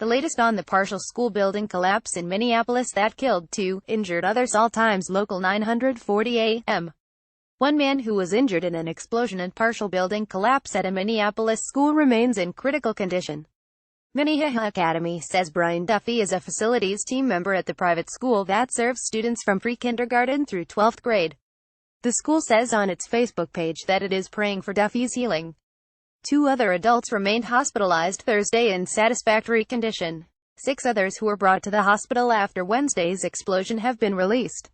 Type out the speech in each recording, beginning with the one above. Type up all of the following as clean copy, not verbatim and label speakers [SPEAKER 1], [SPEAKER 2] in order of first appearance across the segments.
[SPEAKER 1] The latest on the partial school building collapse in Minneapolis that killed 2, injured others. All Times Local 940 AM. One man who was injured in an explosion and partial building collapse at a Minneapolis school remains in critical condition. Minnehaha Academy says Brian Duffy is a facilities team member at the private school that serves students from pre-kindergarten through 12th grade. The school says on its Facebook page that it is praying for Duffy's healing. 2 other adults remained hospitalized Thursday in satisfactory condition. 6 others who were brought to the hospital after Wednesday's explosion have been released.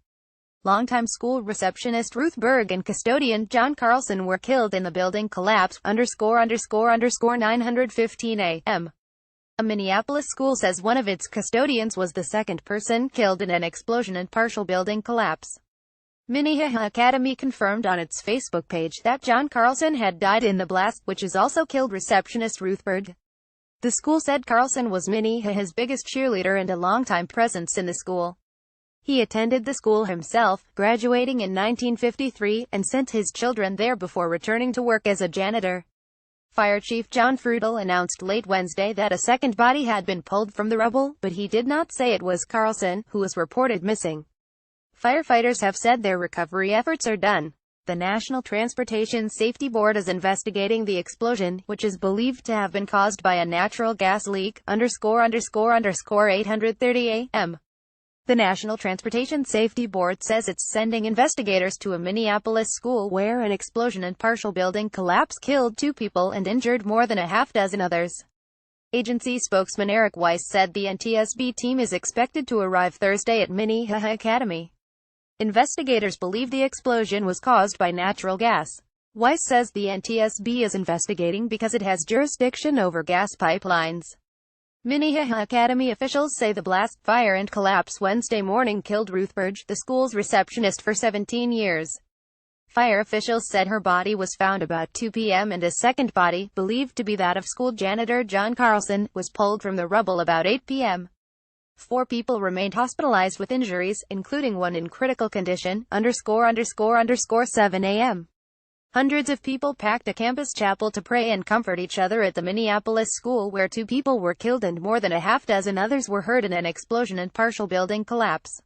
[SPEAKER 1] Longtime school receptionist Ruth Berg and custodian John Carlson were killed in the building collapse. 915 AM. A Minneapolis school says one of its custodians was the second person killed in an explosion and partial building collapse. Minnehaha Academy confirmed on its Facebook page that John Carlson had died in the blast, which has also killed receptionist Ruth Berg. The school said Carlson was Minnehaha's biggest cheerleader and a longtime presence in the school. He attended the school himself, graduating in 1953, and sent his children there before returning to work as a janitor. Fire Chief John Frutal announced late Wednesday that a second body had been pulled from the rubble, but he did not say it was Carlson, who was reported missing. Firefighters have said their recovery efforts are done. The National Transportation Safety Board is investigating the explosion, which is believed to have been caused by a natural gas leak. 830 AM. The National Transportation Safety Board says it's sending investigators to a Minneapolis school where an explosion and partial building collapse killed 2 people and injured more than a half-dozen others. Agency spokesman Eric Weiss said the NTSB team is expected to arrive Thursday at Minnehaha Academy. Investigators believe the explosion was caused by natural gas. Weiss says the NTSB is investigating because it has jurisdiction over gas pipelines. Minnehaha Academy officials say the blast, fire and collapse Wednesday morning killed Ruth Berg, the school's receptionist for 17 years. Fire officials said her body was found about 2 p.m. and a second body, believed to be that of school janitor John Carlson, was pulled from the rubble about 8 p.m. 4 people remained hospitalized with injuries, including one in critical condition. 7 a.m. Hundreds of people packed a campus chapel to pray and comfort each other at the Minneapolis school where 2 people were killed and more than a half-dozen others were hurt in an explosion and partial building collapse.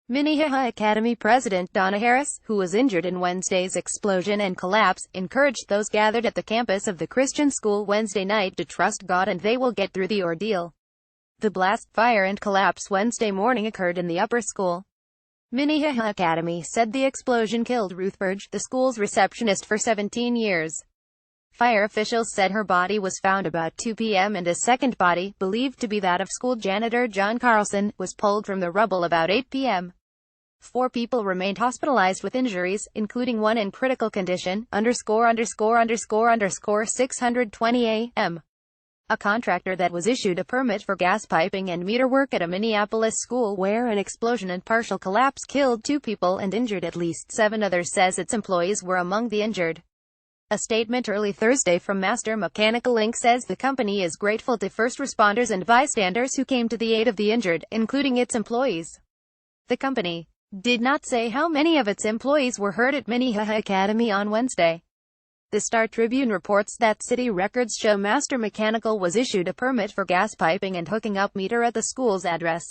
[SPEAKER 1] Minnehaha Academy President Donna Harris, who was injured in Wednesday's explosion and collapse, encouraged those gathered at the campus of the Christian school Wednesday night to trust God and they will get through the ordeal. The blast, fire and collapse Wednesday morning occurred in the upper school. Minnehaha Academy said the explosion killed Ruth Berg, the school's receptionist for 17 years. Fire officials said her body was found about 2 p.m. and a second body, believed to be that of school janitor John Carlson, was pulled from the rubble about 8 p.m. 4 people remained hospitalized with injuries, including one in critical condition. 620 AM. A contractor that was issued a permit for gas piping and meter work at a Minneapolis school where an explosion and partial collapse killed 2 people and injured at least 7 others says its employees were among the injured. A statement early Thursday from Master Mechanical Inc. says the company is grateful to first responders and bystanders who came to the aid of the injured, including its employees. The company did not say how many of its employees were hurt at Minnehaha Academy on Wednesday. The Star-Tribune reports that city records show Master Mechanical was issued a permit for gas piping and hooking up meter at the school's address.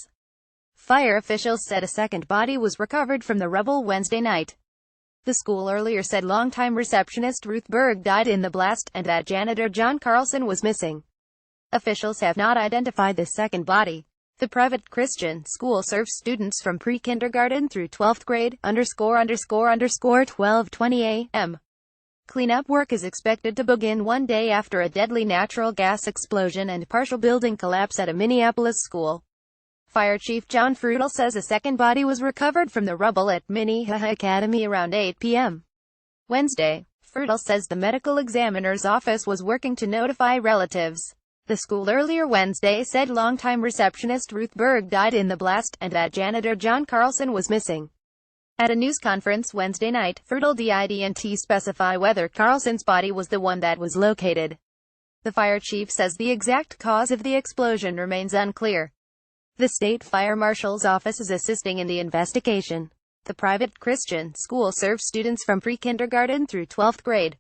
[SPEAKER 1] Fire officials said a second body was recovered from the rubble Wednesday night. The school earlier said longtime receptionist Ruth Berg died in the blast, and that janitor John Carlson was missing. Officials have not identified the second body. The private Christian school serves students from pre-kindergarten through 12th grade. 12:20 a.m. Cleanup work is expected to begin one day after a deadly natural gas explosion and partial building collapse at a Minneapolis school. Fire Chief John Frutal says a second body was recovered from the rubble at Minnehaha Academy around 8 p.m. Wednesday. Frutal says the medical examiner's office was working to notify relatives. The school earlier Wednesday said longtime receptionist Ruth Berg died in the blast, and that janitor John Carlson was missing. At a news conference Wednesday night, Frutal didn't specify whether Carlson's body was the one that was located. The fire chief says the exact cause of the explosion remains unclear. The state fire marshal's office is assisting in the investigation. The private Christian school serves students from pre-kindergarten through 12th grade.